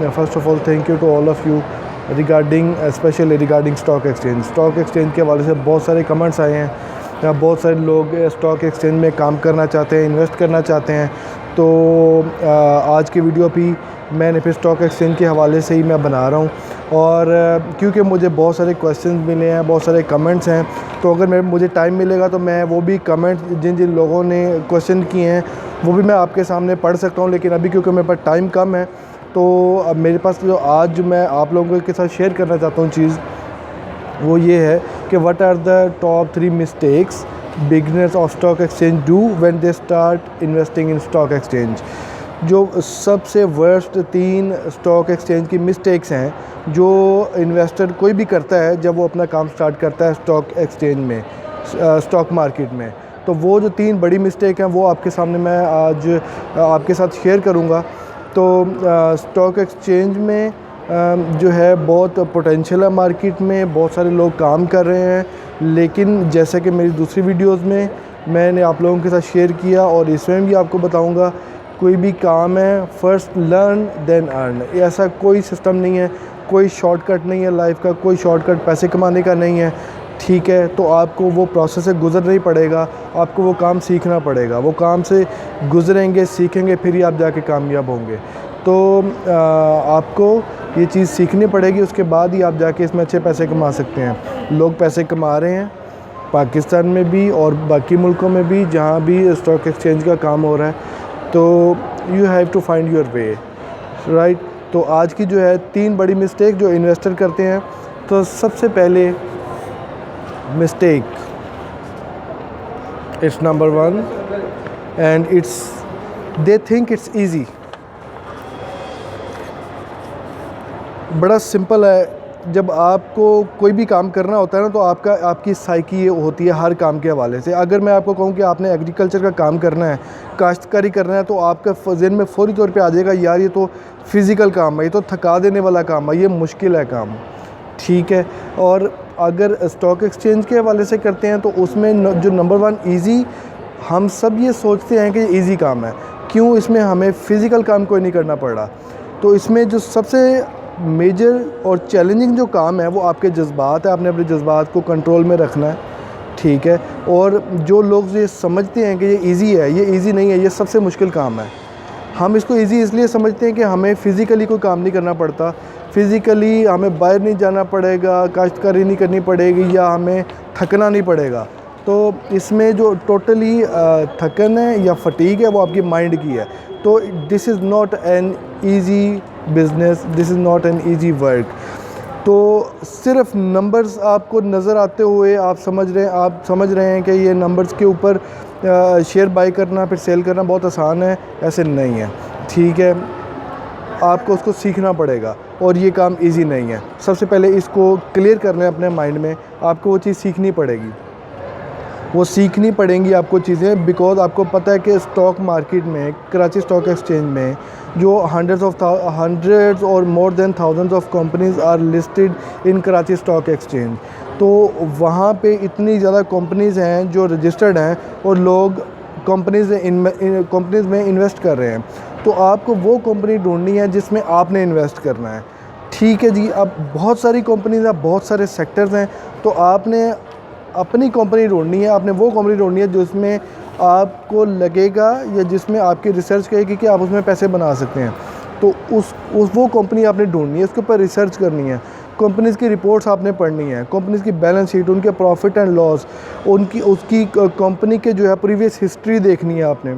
First of all thank you to all of you regarding specially regarding stock exchange. Stock exchange के हवाले से बहुत सारे comments आए हैं। बहुत सारे लोग स्टॉक एक्सचेंज में काम करना चाहते हैं, इन्वेस्ट करना चाहते हैं। तो आज की वीडियो भी मैंने फिर स्टॉक एक्सचेंज के हवाले से ही मैं बना रहा हूँ। और क्योंकि मुझे बहुत सारे क्वेश्चंस मिले हैं, बहुत सारे कमेंट्स हैं, तो अगर मुझे टाइम मिलेगा तो मैं वो भी कमेंट्स जिन जिन लोगों ने क्वेश्चन किए हैं वो भी मैं आपके सामने पढ़ सकता हूँ। लेकिन अभी क्योंकि मेरे पास टाइम कम है तो अब मेरे पास जो आज मैं आप लोगों के साथ शेयर करना चाहता हूँ चीज़ वो ये है कि what are the top 3 mistakes beginners of stock exchange do when they start investing in stock exchange. जो सबसे वर्स्ट 3 स्टॉक एक्सचेंज की मिस्टेक्स हैं जो इन्वेस्टर कोई भी करता है जब वो अपना काम स्टार्ट करता है स्टॉक एक्सचेंज में, स्टॉक मार्केट में। तो वो जो 3 बड़ी मिस्टेक हैं वो आपके सामने मैं आज आपके साथ शेयर करूँगा। तो स्टॉक एक्सचेंज में जो है बहुत पोटेंशियल है, मार्केट में बहुत सारे लोग काम कर रहे हैं। लेकिन जैसे कि मेरी दूसरी वीडियोस में मैंने आप लोगों के साथ शेयर किया और इसमें भी आपको बताऊंगा, कोई भी काम है फर्स्ट लर्न देन अर्न। ऐसा कोई सिस्टम नहीं है, कोई शॉर्टकट नहीं है लाइफ का, कोई शॉर्टकट पैसे कमाने का नहीं है। ठीक है, तो आपको वो प्रोसेस से गुज़रना ही पड़ेगा, आपको वो काम सीखना पड़ेगा। वो काम से गुज़रेंगे, सीखेंगे, फिर ही आप जाके कामयाब होंगे। तो आपको ये चीज़ सीखनी पड़ेगी, उसके बाद ही आप जाके इसमें अच्छे पैसे कमा सकते हैं। लोग पैसे कमा रहे हैं पाकिस्तान में भी और बाकी मुल्कों में भी जहाँ भी स्टॉक एक्सचेंज का काम हो रहा है। तो you have to find your way, right. तो आज की जो है 3 बड़ी मिस्टेक जो इन्वेस्टर करते हैं। तो सबसे पहले mistake, it's number 1 and it's they think it's easy. बड़ा सिंपल है। जब आपको कोई भी काम करना होता है ना तो आपकी साइकी होती है हर काम के हवाले से। अगर मैं आपको कहूँ कि आपने एग्रीकल्चर का काम करना है, काश्तकारी करना है, तो आपका ज़हन में फ़ौरी तौर पे आ जाएगा यार ये तो फ़िज़िकल काम है, ये तो थका देने वाला काम है, ये मुश्किल है काम। ठीक है। और अगर स्टॉक एक्सचेंज के हवाले से करते हैं तो उसमें जो नंबर 1 ईज़ी, हम सब ये सोचते हैं कि ये ईज़ी काम है। क्यों? इसमें हमें फ़िज़िकल काम कोई नहीं करना पड़ रहा। तो इसमें जो सबसे मेजर और चैलेंजिंग जो काम है वो आपके जज्बात है। आपने अपने जज्बात को कंट्रोल में रखना है। ठीक है। और जो लोग ये समझते हैं कि ये इजी है, ये इजी नहीं है, ये सबसे मुश्किल काम है। हम इसको इजी इसलिए समझते हैं कि हमें फ़िज़िकली कोई काम नहीं करना पड़ता, फ़िज़िकली हमें बाहर नहीं जाना पड़ेगा, काश्तकारी नहीं करनी पड़ेगी या हमें थकना नहीं पड़ेगा। तो इसमें जो टोटली थकन है या फटीग है वो आपकी माइंड की है। तो this is not an easy business, this is not an easy work. तो सिर्फ नंबर्स आपको नज़र आते हुए आप समझ रहे हैं कि ये नंबर्स के ऊपर शेयर बाई करना फिर सेल करना बहुत आसान है, ऐसे नहीं है। ठीक है, आपको उसको सीखना पड़ेगा और ये काम इजी नहीं है। सबसे पहले इसको क्लियर करना है अपने माइंड में, आपको वो चीज़ सीखनी पड़ेगी, वो सीखनी पड़ेंगी आपको चीज़ें। बिकॉज़ आपको पता है कि स्टॉक मार्केट में, कराची स्टॉक एक्सचेंज में जो हंड्रेड्स और more than thousands of companies are listed in Karachi stock exchange. तो वहाँ पे इतनी ज़्यादा कंपनीज़ हैं जो रजिस्टर्ड हैं और लोग कंपनीज़ में इन्वेस्ट कर रहे हैं। तो आपको वो कंपनी ढूंढनी है जिसमें आपने इन्वेस्ट करना है। ठीक है जी। अब बहुत सारी कंपनीज़ हैं, बहुत सारे सेक्टर्स हैं, तो आपने अपनी कंपनी ढूंढनी है, आपने वो कंपनी ढूंढनी है जिसमें आपको लगेगा या जिसमें आपकी रिसर्च कहेगी कि आप उसमें पैसे बना सकते हैं। तो वो कंपनी आपने ढूंढनी है, उसके ऊपर रिसर्च करनी है, कंपनीज़ की रिपोर्ट्स आपने पढ़नी है, कंपनीज़ की बैलेंस शीट, उनके प्रॉफिट एंड लॉस, उसकी कंपनी के जो है प्रीवियस हिस्ट्री देखनी है आपने,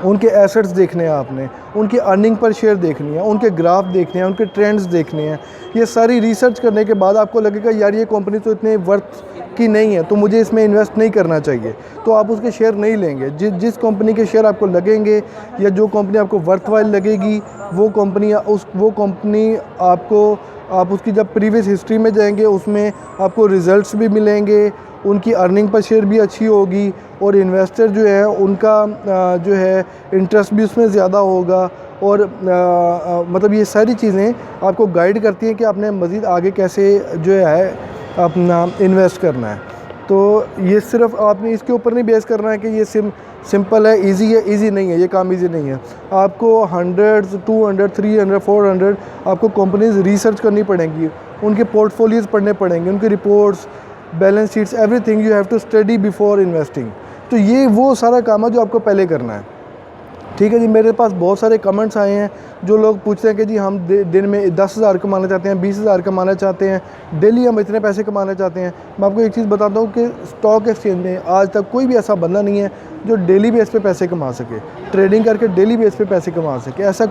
उनके एसेट्स देखने हैं आपने, उनकी अर्निंग पर शेयर देखनी है, उनके ग्राफ देखने हैं, उनके ट्रेंड्स देखने हैं। ये सारी रिसर्च करने के बाद आपको लगेगा यार ये कंपनी तो इतने वर्थ की नहीं है, तो मुझे इसमें इन्वेस्ट नहीं करना चाहिए। तो आप उसके शेयर नहीं लेंगे। जिस कंपनी के शेयर आपको लगेंगे या जो कंपनी आपको वर्थ वाइल लगेगी वो कंपनी आपको, आप उसकी जब प्रीवियस हिस्ट्री में जाएंगे उसमें आपको रिज़ल्ट्स भी मिलेंगे, उनकी अर्निंग पर शेयर भी अच्छी होगी और इन्वेस्टर जो है उनका जो है इंटरेस्ट भी उसमें ज़्यादा होगा। और मतलब ये सारी चीज़ें आपको गाइड करती हैं कि आपने मज़ीद आगे कैसे जो है अपना इन्वेस्ट करना है। तो ये सिर्फ आपने इसके ऊपर नहीं बेस करना है कि ये सिंपल है, इजी है। इजी नहीं है, ये काम इजी नहीं है। आपको 100, 200, 300, 400 आपको कंपनीज रिसर्च करनी पड़ेंगी, उनके पोर्टफोलियोज़ पढ़ने पड़ेंगे, उनकी reports, balance sheets, everything you have to study before investing. तो ये वो सारा काम है जो आपको पहले करना है। ठीक है जी। मेरे पास बहुत सारे कमेंट्स आए हैं जो लोग पूछते हैं कि जी हम दिन में 10,000 कमाना चाहते हैं, 20,000 कमाना चाहते हैं, डेली हम इतने पैसे कमाना चाहते हैं। मैं आपको एक चीज़ बताता हूँ कि स्टॉक एक्सचेंज में आज तक कोई भी ऐसा बंदा नहीं है जो डेली बेस पे पैसे कमा सके, ट्रेडिंग करके डेली बेस पे पैसे कमा सके। ऐसा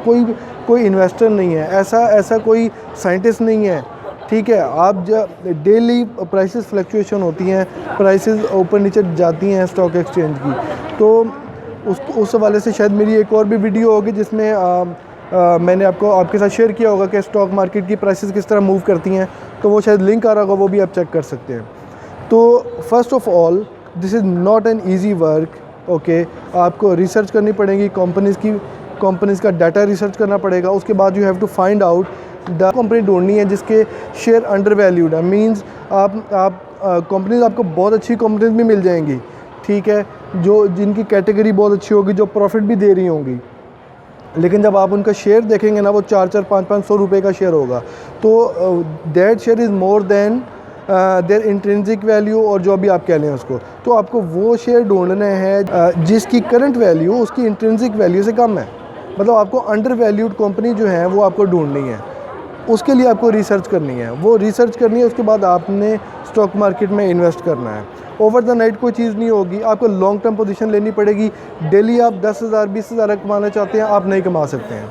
कोई इन्वेस्टर नहीं है, ऐसा कोई साइंटिस्ट नहीं है। ठीक है। आप जब डेली प्राइसेस फ्लक्चुएशन होती हैं, प्राइसेस ऊपर नीचे जाती हैं स्टॉक एक्सचेंज की, तो उस हवाले से शायद मेरी एक और भी वीडियो होगी जिसमें मैंने आपके साथ शेयर किया होगा कि स्टॉक मार्केट की प्राइसेस किस तरह मूव करती हैं। तो वो शायद लिंक आ रहा होगा, वो भी आप चेक कर सकते हैं। तो first of all this is not an easy work. Okay, आपको रिसर्च करनी पड़ेगी, कंपनीज़ का डाटा रिसर्च करना पड़ेगा। उसके बाद you have to find out the company ढूंढनी है जिसके शेयर अंडर वैल्यूड है। मीन्स आप कंपनीज आपको बहुत अच्छी कंपनीज भी मिल जाएंगी, ठीक है, जिनकी कैटेगरी बहुत अच्छी होगी, जो प्रॉफिट भी दे रही होंगी, लेकिन जब आप उनका शेयर देखेंगे ना, वो 4-4, 5-5 सौ रुपये का शेयर होगा। तो that share is more than their intrinsic value, और जो अभी आप कह लें उसको। तो आपको वो शेयर ढूंढने हैं जिसकी करंट वैल्यू उसकी इंट्रिंसिक वैल्यू से कम है। मतलब आपको अंडर वैल्यूड कंपनी जो है वो आपको ढूंढनी है। उसके लिए आपको रिसर्च करनी है, वो रिसर्च करनी है। उसके बाद आपने स्टॉक मार्केट में इन्वेस्ट करना है। ओवर द नाइट कोई चीज़ नहीं होगी, आपको लॉन्ग टर्म पोजीशन लेनी पड़ेगी। डेली आप 10,000, 20,000 कमाना चाहते हैं, आप नहीं कमा सकते हैं।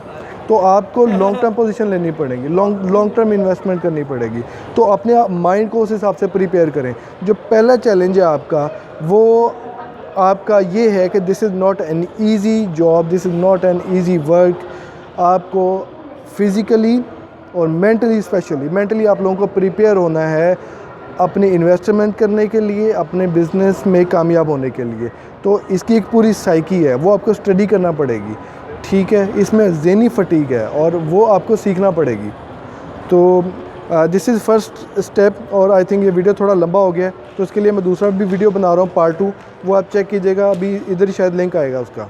तो आपको लॉन्ग टर्म पोजीशन लेनी पड़ेगी, लॉन्ग टर्म इन्वेस्टमेंट करनी पड़ेगी। तो अपने माइंड को उस हिसाब से प्रिपेयर करें। जो पहला चैलेंज है आपका, वो आपका ये है कि this is not an easy job, this is not an easy work. आपको फिज़िकली और मेंटली, स्पेशली मेंटली आप लोगों को प्रिपेयर होना है अपनी इन्वेस्टमेंट करने के लिए, अपने बिज़नेस में कामयाब होने के लिए। तो इसकी एक पूरी साइकी है, वो आपको स्टडी करना पड़ेगी। ठीक है, इसमें ज़हनी फटीग है और वो आपको सीखना पड़ेगी। तो दिस इज़ फर्स्ट स्टेप। और आई थिंक ये वीडियो थोड़ा लंबा हो गया है, तो उसके लिए मैं दूसरा भी वीडियो बना रहा हूँ, पार्ट 2। वो आप चेक कीजिएगा, अभी इधर ही शायद लिंक आएगा उसका।